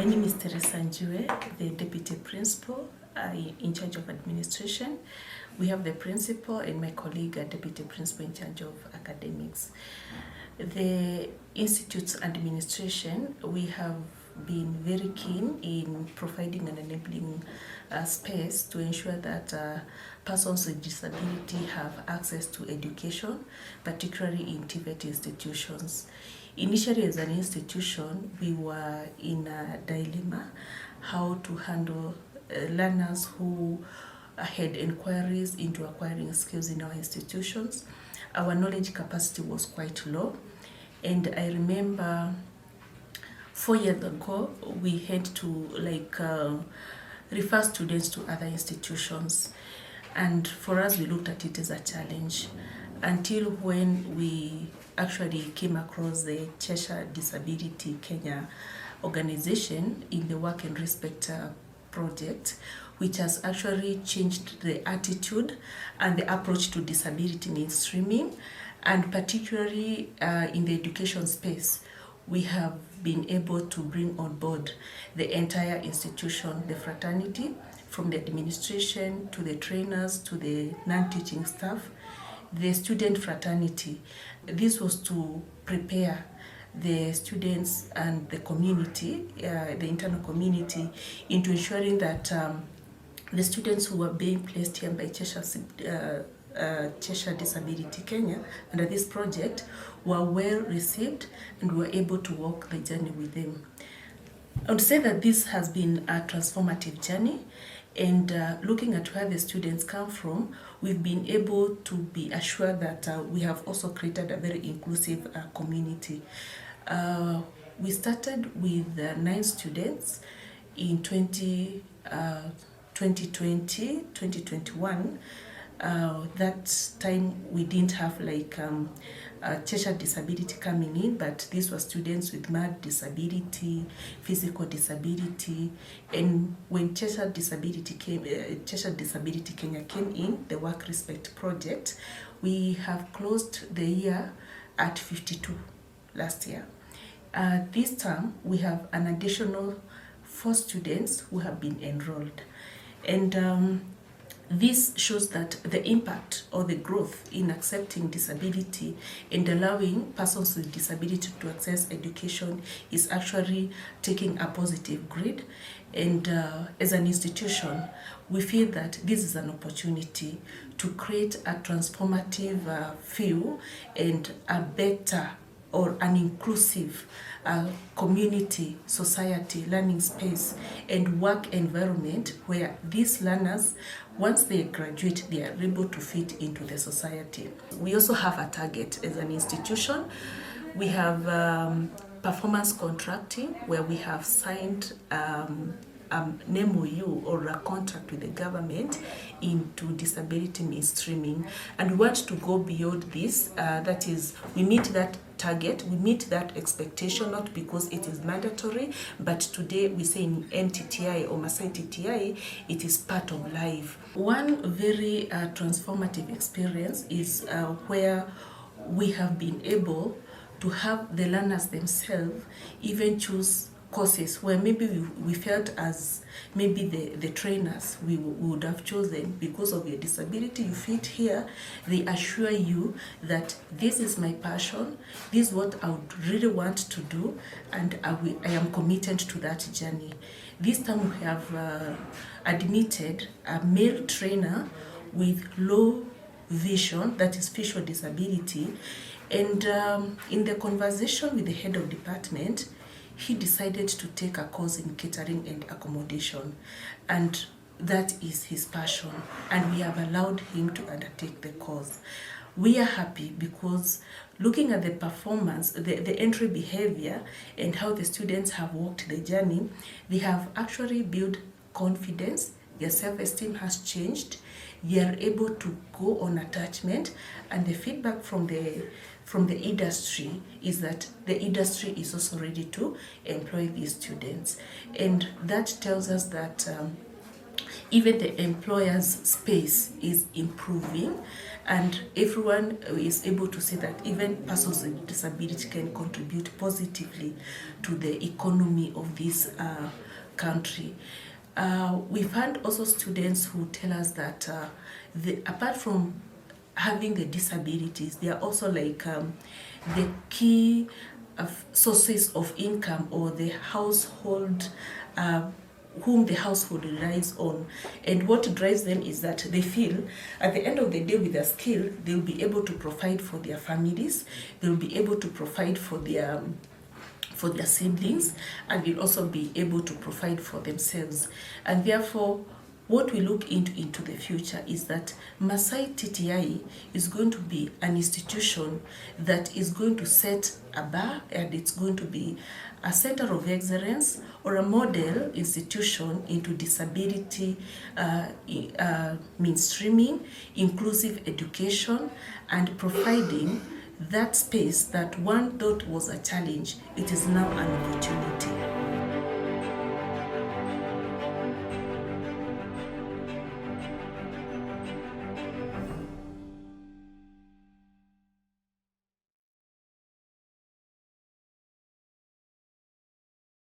My name is Teresa Njue, the Deputy Principal in charge of administration. We have the Principal and my colleague, Deputy Principal in charge of academics. The Institute's administration, we have been very keen in providing an enabling space to ensure that persons with disability have access to education, particularly in TVET institutions. Initially, as an institution, we were in a dilemma how to handle learners who had inquiries into acquiring skills in our institutions. Our knowledge capacity was quite low, and I remember 4 years ago we had to refer students to other institutions, and for us we looked at it as a challenge until when we actually came across the Cheshire Disability Kenya organization in the Work and Respect project, which has actually changed the attitude and the approach to disability mainstreaming, and particularly in the education space. We have been able to bring on board the entire institution, the fraternity, from the administration to the trainers to the non-teaching staff, the student fraternity. This was to prepare the students and the community, the internal community, into ensuring that the students who were being placed here by Cheshire Disability Kenya under this project were well received and were able to walk the journey with them. I would say that this has been a transformative journey, and looking at where the students come from, we've been able to be assured that we have also created a very inclusive community. We started with 9 students in 2021. That time we didn't have Cheshire Disability coming in, but these were students with mild disability, physical disability, and when Cheshire Disability Kenya came in, the Work Respect project, we have closed the year at 52 last year. This term we have an additional 4 students who have been enrolled, and this shows that the impact or the growth in accepting disability and allowing persons with disability to access education is actually taking a positive grade. And as an institution, we feel that this is an opportunity to create a transformative feel and a better or an inclusive community, society, learning space, and work environment where these learners, once they graduate, they are able to fit into the society. We also have a target as an institution. We have performance contracting, where we have signed an MOU or a contract with the government into disability mainstreaming, and we want to go beyond this. That is, we meet that target, we meet that expectation, not because it is mandatory, but today we say in MTTI or Maasai TTI, it is part of life. One very transformative experience is where we have been able to have the learners themselves even choose courses where maybe we felt as maybe the trainers we would have chosen because of your disability. You fit here, they assure you that this is my passion, this is what I would really want to do, and I am committed to that journey. This time we have admitted a male trainer with low vision, that is visual disability, and in the conversation with the head of department, he decided to take a course in catering and accommodation, and that is his passion, and we have allowed him to undertake the course. We are happy because looking at the performance, the entry behavior, and how the students have walked the journey, they have actually built confidence, their self-esteem has changed, they are able to go on attachment, and the feedback from the industry is that the industry is also ready to employ these students. And that tells us that Even the employer's space is improving, and everyone is able to see that even persons with disability can contribute positively to the economy of this country. We've had also students who tell us that apart from having the disabilities, they are also like the key sources of income, or the household whom the household relies on. And what drives them is that they feel at the end of the day, with their skill, they'll be able to provide for their families, they'll be able to provide for their siblings, and will also be able to provide for themselves. And therefore, what we look into the future is that Maasai TTI is going to be an institution that is going to set a bar, and it's going to be a center of excellence or a model institution into disability mainstreaming, inclusive education, and providing that space that one thought was a challenge, it is now an opportunity.